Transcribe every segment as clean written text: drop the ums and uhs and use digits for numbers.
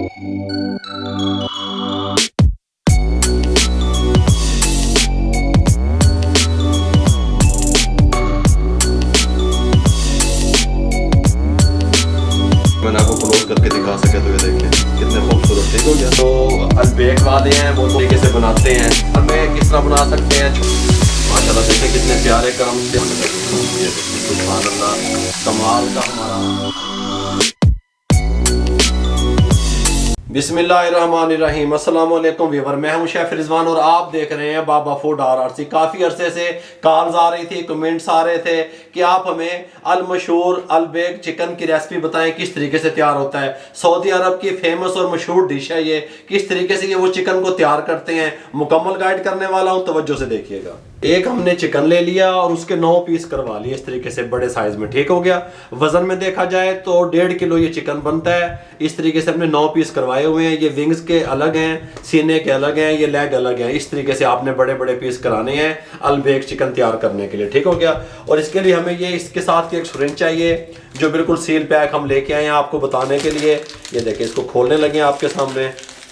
मैंने आपको क्लोज करके दिखा सके तो ये देखें कितने खूबसूरत। ठीक हो गया। तो अलबेक वाले हैं वो तरीके से बनाते हैं, हमें किस तरह बना सकते हैं। माशाल्लाह देखें कितने प्यारे काम से। सुभान अल्लाह, कमाल का हमारा। बिस्मिल्लाहिर्रहमानिर्रहीम। अस्सलाम वालेकुम व्यूअर, मैं हूं शेफ रिजवान और आप देख रहे हैं बाबा फूड RRC। काफ़ी अरसे से कॉल्स आ रही थी, कमेंट्स आ रहे थे कि आप हमें अल मशहूर अलबेक चिकन की रेसिपी बताएं किस तरीके से तैयार होता है। सऊदी अरब की फेमस और मशहूर डिश है ये, किस तरीके से ये वो चिकन को तैयार करते हैं। मुकम्मल गाइड करने वाला हूँ, तवज्जो से देखिएगा। एक हमने चिकन ले लिया और उसके 9 पीस करवा लिए इस तरीके से बड़े साइज में। ठीक हो गया। वजन में देखा जाए तो 1.5 किलो ये चिकन बनता है। इस तरीके से हमने 9 पीस करवाए हुए हैं। ये विंग्स के अलग हैं, सीने के अलग हैं, ये लेग अलग हैं। इस तरीके से आपने बड़े बड़े पीस कराने हैं अलबेक चिकन तैयार करने के लिए। ठीक हो गया। और इसके लिए हमें ये इसके साथ एक सिरिंज चाहिए जो बिल्कुल सील पैक हम लेके आए हैं आपको बताने के लिए। ये देखिए, इसको खोलने लगे आपके सामने।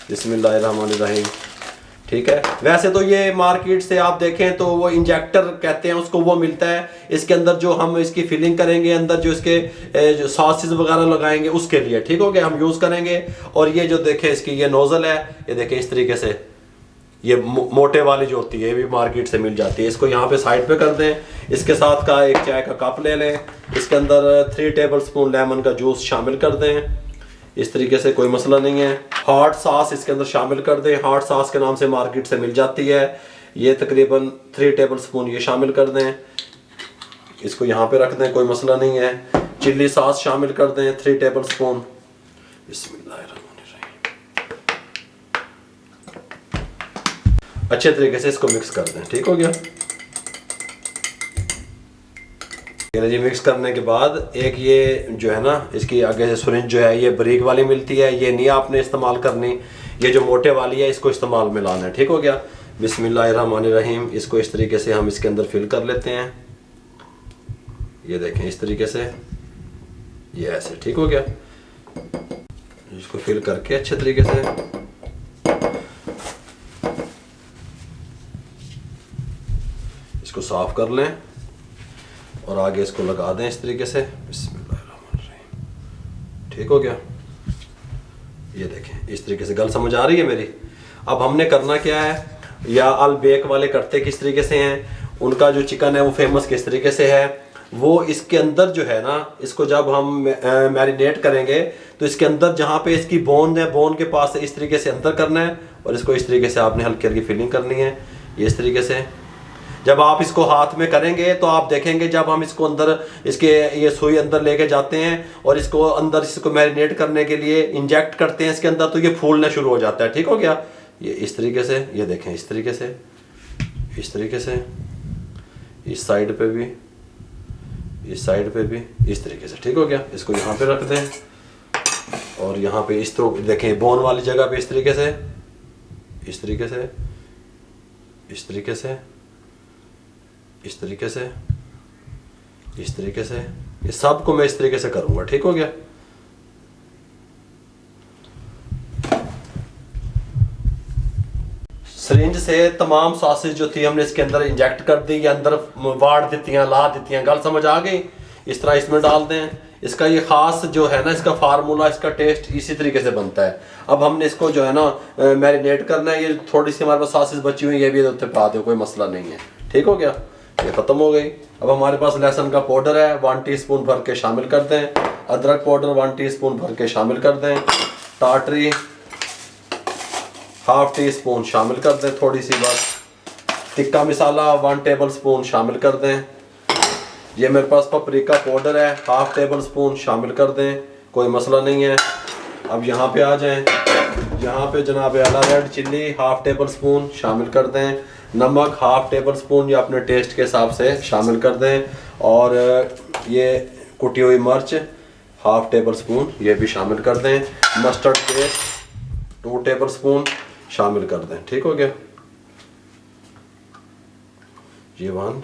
बिस्मिल्लाहिर्रहमानिर्रहीम। ठीक है। वैसे तो ये मार्केट से आप देखें तो वो इंजेक्टर कहते हैं उसको, वो मिलता है। इसके अंदर जो हम इसकी फिलिंग करेंगे, अंदर जो इसके जो सॉसेस वगैरह लगाएंगे उसके लिए। ठीक हो गया, हम यूज़ करेंगे। और ये जो देखें इसकी ये नोज़ल है, ये देखें इस तरीके से, ये मोटे वाली जो होती है ये भी मार्केट से मिल जाती है। इसको यहाँ पे साइड पे कर दें। इसके साथ का एक चाय का कप ले लें। इसके अंदर 3 टेबल स्पून लेमन का जूस शामिल कर दें। इस तरीके से, कोई मसला नहीं है। हॉट सॉस इसके अंदर शामिल कर दें। हॉट सॉस के नाम से मार्केट से मिल जाती है। ये तकरीबन 3 टेबल स्पून ये शामिल कर दें। इसको यहाँ पे रख दें, कोई मसला नहीं है। चिल्ली सॉस शामिल कर दें 3 टेबल स्पून। बिस्मिल्लाहिर्रहमानिर्रहीम। अच्छे तरीके से इसको मिक्स कर दें। ठीक हो गया। जी, मिक्स करने के बाद एक ये जो है ना, इसकी आगे से सिरिंज जो है ये बारीक वाली मिलती है, ये नहीं आपने इस्तेमाल करनी। ये जो मोटे वाली है इसको इस्तेमाल में लाना है। ठीक हो गया। बिस्मिल्लाहिर्रहमानिर्रहीम। इसको इस तरीके से हम इसके अंदर फिल कर लेते हैं। ये देखें इस तरीके से, ये ऐसे। ठीक हो गया। इसको फिल करके अच्छे तरीके से इसको साफ कर लें और आगे इसको लगा दें इस तरीके से। बिस्मिल्लाहिर्रहमानिर्रहीम। ठीक हो गया। ये देखें इस तरीके से। गल समझ आ रही है मेरी। अब हमने करना क्या है, या अलबेक वाले करते किस तरीके से हैं, उनका जो चिकन है वो फेमस किस तरीके से है, वो इसके अंदर जो है ना, इसको जब हम मैरिनेट करेंगे तो इसके अंदर जहाँ पे इसकी बोन है, बोन के पास इस तरीके से अंदर करना है और इसको इस तरीके से आपने हल्की हल्की फिलिंग करनी है। ये इस तरीके से जब आप इसको हाथ में करेंगे तो आप देखेंगे जब हम इसको अंदर, इसके ये सुई अंदर लेके जाते हैं और इसको अंदर इसको मैरिनेट करने के लिए इंजेक्ट करते हैं इसके अंदर, तो ये फूलना शुरू हो जाता है। ठीक हो गया। ये इस तरीके से, ये देखें इस तरीके से, इस तरीके से, इस साइड पे भी, इस साइड पे भी, इस तरीके से। ठीक हो गया। इसको यहाँ पे रख दें और यहाँ पे इस तो देखें बोन वाली जगह पे इस तरीके से, इस तरीके से, इस तरीके से, इस तरीके से, इस तरीके से, ये सब को मैं इस तरीके से करूंगा। ठीक हो गया। सिरिंज से तमाम सॉसेज जो थी हमने इसके अंदर इंजेक्ट कर दी, या अंदर वाड़ देतियाँ, ला देतियाँ। गल समझ आ गई। इस तरह इसमें डाल दें। इसका ये खास जो है ना, इसका फार्मूला, इसका टेस्ट इसी तरीके से बनता है। अब हमने इसको जो है ना मैरिनेट करना है। ये थोड़ी सी हमारे पास सॉसेज बची हुई, ये भी उत्ते पा दो, कोई मसला नहीं है। ठीक हो गया। ये ख़त्म हो गई। अब हमारे पास लहसुन का पाउडर है, 1 टीस्पून भर के शामिल कर दें। अदरक पाउडर 1 टीस्पून भर के शामिल कर दें। टाटरी 1/2 टीस्पून शामिल कर दें, थोड़ी सी बस। टिक्का मसाला 1 टेबल स्पून शामिल कर दें। ये मेरे पास पपरिका पाउडर है, 1/2 टेबल स्पून शामिल कर दें, कोई मसला नहीं है। अब यहाँ पे आ जाएं। यहाँ पे जनाब आला रेड चिल्ली 1/2 टेबल स्पून शामिल कर दें। नमक 1/2 टेबल स्पून या अपने टेस्ट के हिसाब से शामिल कर दें। और ये कुटी हुई मिर्च 1/2 टेबल स्पून ये भी शामिल कर दें। मस्टर्ड पेस्ट 2 टेबल स्पून शामिल कर दें। ठीक हो गया। ये 1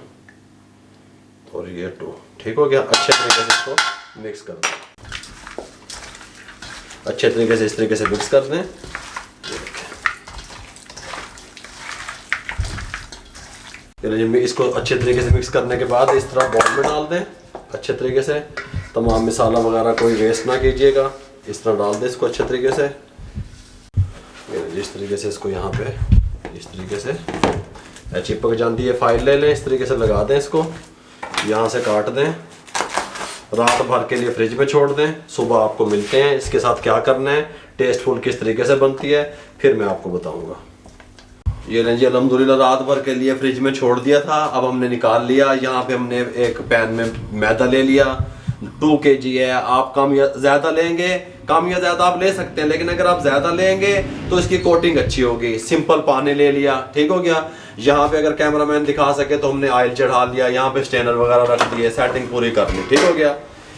और ये 2। ठीक हो गया। अच्छे तरीके से इसको मिक्स कर दें। अच्छे तरीके से इस तरीके से मिक्स कर दें। इसको अच्छे तरीके से मिक्स करने के बाद इस तरह बाउल में डाल दें अच्छे तरीके से। तमाम मसाला वगैरह कोई वेस्ट ना कीजिएगा, इस तरह डाल दें इसको अच्छे तरीके से। इस तरीके से इसको यहाँ पे इस तरीके से चिपक जाती है फाइल ले लें, इस तरीके से लगा दें इसको, यहाँ से काट दें, रात भर के लिए फ्रिज में छोड़ दें। सुबह आपको मिलते हैं इसके साथ क्या करना है, टेस्टफुल किस तरीके से बनती है फिर मैं आपको बताऊंगा। ये लें जी, अल्हम्दुलिल्लाह रात भर के लिए फ्रिज में छोड़ दिया था, अब हमने निकाल लिया। यहाँ पे हमने एक पैन में मैदा ले लिया, 2 kg है। आप कम या ज़्यादा लेंगे, कम या ज़्यादा आप ले सकते हैं, लेकिन अगर आप ज़्यादा लेंगे तो इसकी कोटिंग अच्छी होगी। सिंपल पानी ले लिया, ठीक हो गया। यहाँ पे अगर कैमरामैन दिखा सके तो हमने ऑयल चढ़ा लिया, यहाँ पे स्टेनर वगैरह रख दिए, सेटिंग पूरी कर ली, ठीक हो गया।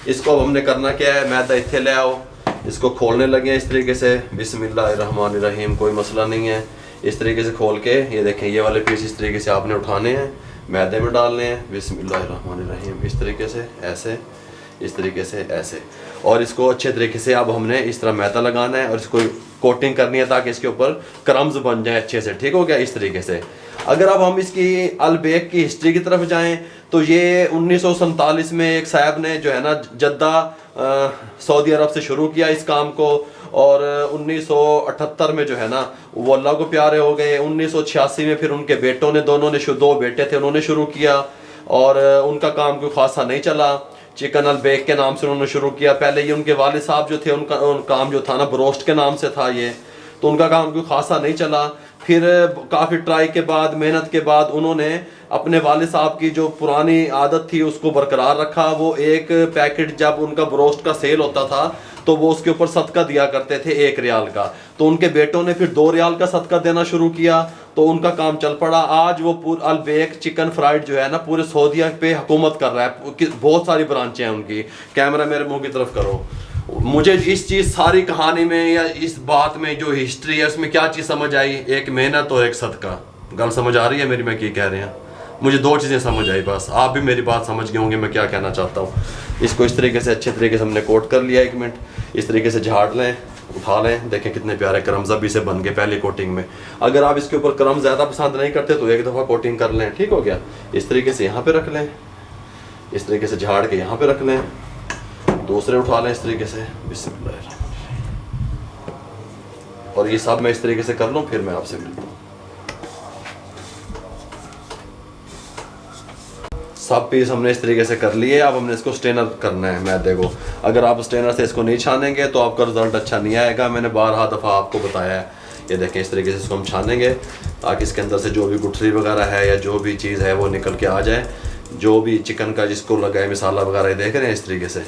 इसको अब हमने करना क्या है, मैदा इत्थे ले आओ, इसको खोलने लगे इस तरीके से। बिस्मिल्लाहिर्रहमानिर्रहीम, कोई मसला नहीं है। इस तरीके से खोल के ये देखें, ये वाले पीस इस तरीके से आपने उठाने हैं, मैदे में डालने हैं। बिस्मिल्लाहिर्रहमानिर्रहीम, इस तरीके से ऐसे, इस तरीके से ऐसे, और इसको अच्छे तरीके से अब हमने इस तरह मैदा लगाना है और इसको कोटिंग करनी है ताकि इसके ऊपर क्रम्स बन जाए अच्छे से, ठीक हो गया। इस तरीके से अगर अब हम इसकी अल-बेक की हिस्ट्री की तरफ जाएं तो ये 1947 में एक साहब ने जो है ना जद्दा सऊदी अरब से शुरू किया इस काम को, और 1978 में जो है ना वो अल्लाह को प्यारे हो गए। 1986 में फिर उनके बेटों ने, दोनों ने 2 बेटे थे, उन्होंने शुरू किया और उनका काम कोई खासा नहीं चला। चिकन अल-बेक के नाम से उन्होंने शुरू किया। पहले ये उनके वालिद साहब जो थे उनका काम जो था ना ब्रोस्ट के नाम से था ये, तो उनका काम कोई खासा नहीं चला। फिर काफ़ी ट्राई के बाद, मेहनत के बाद उन्होंने अपने वालिद साहब की जो पुरानी आदत थी उसको बरकरार रखा। वो एक पैकेट जब उनका ब्रोस्ट का सेल होता था तो वो उसके ऊपर सदका दिया करते थे 1 रियाल का। तो उनके बेटों ने फिर 2 रियाल का सदका देना शुरू किया, तो उनका काम चल पड़ा। आज वो पूरा अल-बेक चिकन फ्राइड जो है ना पूरे सऊदीया पे हुकूमत कर रहा है। बहुत सारी ब्रांचें हैं उनकी। कैमरा मेरे मुंह की तरफ करो। मुझे इस चीज़ सारी कहानी में या इस बात में जो हिस्ट्री है उसमें क्या चीज़ समझ आई, एक मेहनत और एक सदका। गल समझ आ रही है मेरी, मैं क्या कह रहे हैं? मुझे 2 चीज़ें समझ आई बस, आप भी मेरी बात समझ गए होंगे मैं क्या कहना चाहता हूँ। इसको इस तरीके से अच्छे तरीके से हमने कोट कर लिया। 1 मिनट इस तरीके से झाड़ लें, उठा लें। देखें कितने प्यारे क्रम्स अभी से बन गए पहली कोटिंग में। अगर आप इसके ऊपर क्रम्स ज़्यादा पसंद नहीं करते तो 1 दफ़ा कोटिंग कर लें, ठीक हो गया। इस तरीके से यहाँ पे रख लें, इस तरीके से झाड़ के यहाँ पे रख लें, दूसरे उठा लें इस तरीके से। बिस्मिल्लाह। और ये सब मैं इस तरीके से कर लूँ फिर मैं आपसे मिलता हूँ। सब पीस हमने इस तरीके से कर लिए। अब हमने इसको स्ट्रेनर करना है मैदे को। अगर आप स्ट्रेनर से इसको नहीं छानेंगे तो आपका रिजल्ट अच्छा नहीं आएगा, मैंने 12 दफ़ा आपको बताया है। ये देखें इस तरीके से इसको हम छानेंगे ताकि इसके अंदर से जो भी गुठली वगैरह है या जो भी चीज़ है वो निकल के आ जाए। जो भी चिकन का जिसको लगा है मसाला वगैरह देख रहे हैं इस तरीके से,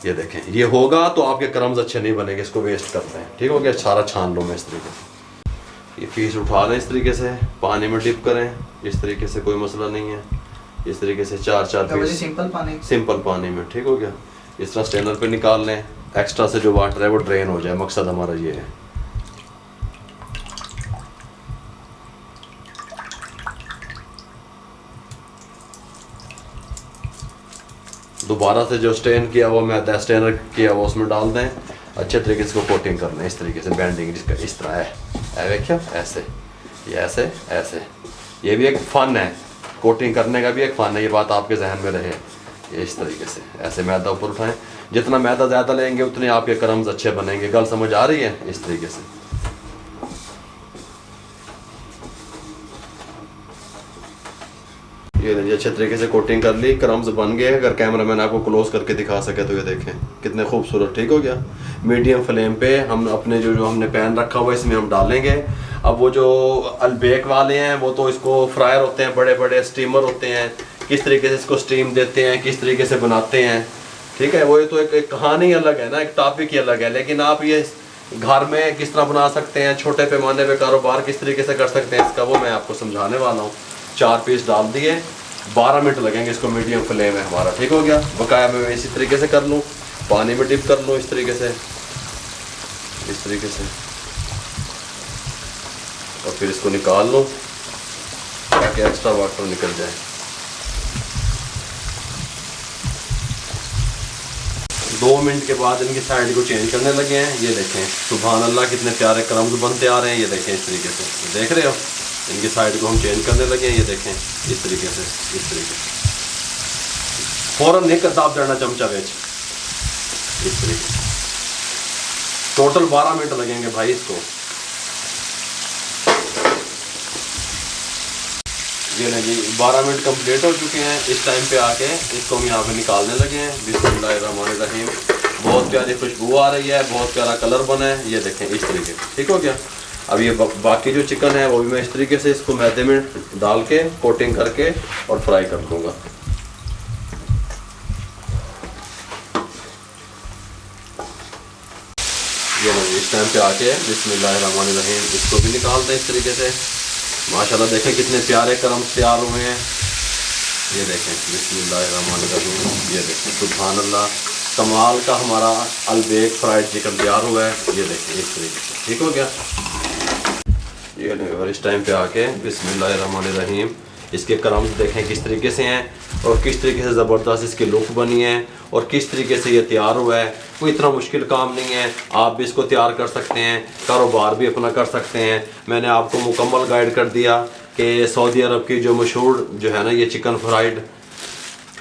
ये देखें ये होगा तो आपके क्रम्स अच्छे नहीं बनेंगे, इसको वेस्ट करते हैं, ठीक हो गया। सारा छान लो मैं इस तरीके से। ये पीस उठा लें इस तरीके से, पानी में डिप करें इस तरीके से, कोई मसला नहीं है। इस तरीके से 4-4 पीस सिंपल पानी में, ठीक हो गया। इस तरह स्ट्रेनर पे निकाल लें, एक्स्ट्रा से जो वाटर है वो ड्रेन हो जाए, मकसद हमारा ये है। दोबारा से जो स्ट्रेन किया वो मैदा स्ट्रेनर किया वो उसमें डाल दें। अच्छे तरीके से इसको कोटिंग करना है इस तरीके से, बैंडिंग जिसका इस तरह है देखिए ऐसे, ये ऐसे ऐसे। ये भी एक फ़न है, कोटिंग करने का भी एक फ़न है, ये बात आपके जहन में रहे। ये इस तरीके से ऐसे मैदा ऊपर उठाएं। जितना मैदा ज़्यादा लेंगे उतने आपके क्रम्स अच्छे बनेंगे। गल समझ आ रही है? इस तरीके से ये अच्छे तरीके से कोटिंग कर ली, क्रम्स बन गए। अगर कैमरामैन आपको क्लोज करके दिखा सके तो ये देखें कितने खूबसूरत, ठीक हो गया। मीडियम फ्लेम पे हम अपने जो हमने पैन रखा हुआ है इसमें हम डालेंगे। अब वो जो अल-बेक वाले हैं वो तो इसको फ्रायर होते हैं, बड़े बड़े स्टीमर होते हैं, किस तरीके से इसको स्टीम देते हैं, किस तरीके से बनाते हैं, ठीक है। वो तो एक कहानी अलग है ना, एक टॉपिक ही अलग है। लेकिन आप ये घर में किस तरह बना सकते हैं, छोटे पैमाने पे कारोबार किस तरीके से कर सकते हैं इसका, वो मैं आपको समझाने वाला हूँ। 4 पीस डाल दिए, 12 मिनट लगेंगे इसको, मीडियम फ्लेम है हमारा, ठीक हो गया। बकाया मैं इसी तरीके से कर लूँ, पानी में डिप कर लूँ इस तरीके से, इस तरीके से, और फिर इसको निकाल लूँ ताकि एक्स्ट्रा वाटर निकल जाए। 2 मिनट के बाद इनकी साइड को चेंज करने लगे हैं। ये देखें सुभान अल्लाह कितने प्यारे क्रम्स बनते आ रहे हैं। ये देखें इस तरीके से, देख रहे हो, इनकी साइड को हम चेंज करने लगे हैं। ये देखें इस तरीके से, इस तरीके से फ़ौरन नहीं करता आप देना चमचा बेच, इस तरीके से। टोटल 12 मिनट लगेंगे भाई इसको। ये लगी 12 मिनट कंप्लीट हो चुके हैं। इस टाइम पे आके इसको हम यहाँ पे निकालने लगे हैं। बिस्मिल्लाहिर्रहमानिर्रहीम। बहुत प्यारी खुशबू आ रही है, बहुत प्यारा कलर बना है। ये देखें इस तरीके से, ठीक हो गया। अब ये बाकी जो चिकन है वो भी मैं इस तरीके से इसको मैदे में डाल के कोटिंग करके और फ्राई कर दूँगा। ये इस टाइम पे आके बिस्मिल्लाहिर्रहमानिर्रहीम इसको भी निकालते हैं इस तरीके से। माशाल्लाह देखें कितने प्यारे क्रम्स तैयार हुए हैं। ये देखें बिस्मिल्लाहिर्रहमानिर्रहीम। ये देखें सुभान अल्लाह, कमाल का हमारा अलबेक फ्राइड चिकन तैयार हुआ है। ये देखें इस तरीके से, ठीक हो गया। ये नहीं, और इस टाइम पे आके बिस्मिल्लाहिर्रहमानिर्रहीम इसके क्रम्स देखें किस तरीके से हैं और किस तरीके से ज़बरदस्त इसकी लुक बनी है और किस तरीके से ये तैयार हुआ है। कोई इतना मुश्किल काम नहीं है, आप भी इसको तैयार कर सकते हैं, कारोबार भी अपना कर सकते हैं। मैंने आपको मुकम्मल गाइड कर दिया कि सऊदी अरब की जो मशहूर जो है ना ये चिकन फ्राइड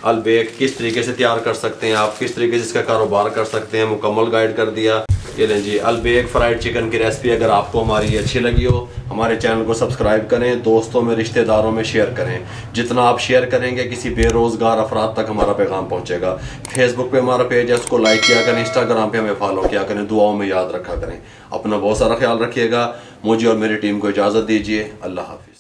अलबेक किस तरीके से तैयार कर सकते हैं, आप किस तरीके से इसका कारोबार कर सकते हैं, मुकम्मल गाइड कर दिया। ये लें जी अलबेक फ्राइड चिकन की रेसिपी। अगर आपको हमारी अच्छी लगी हो हमारे चैनल को सब्सक्राइब करें, दोस्तों में रिश्तेदारों में शेयर करें। जितना आप शेयर करेंगे किसी बेरोज़गार अफराद तक हमारा पैगाम पहुंचेगा। फेसबुक पे हमारा पेज है, उसको लाइक किया करें, इंस्टाग्राम पे हमें फॉलो किया करें, दुआओं में याद रखा करें। अपना बहुत सारा ख्याल रखिएगा। मुझे और मेरी टीम को इजाज़त दीजिए। अल्लाह हाफ़िज़।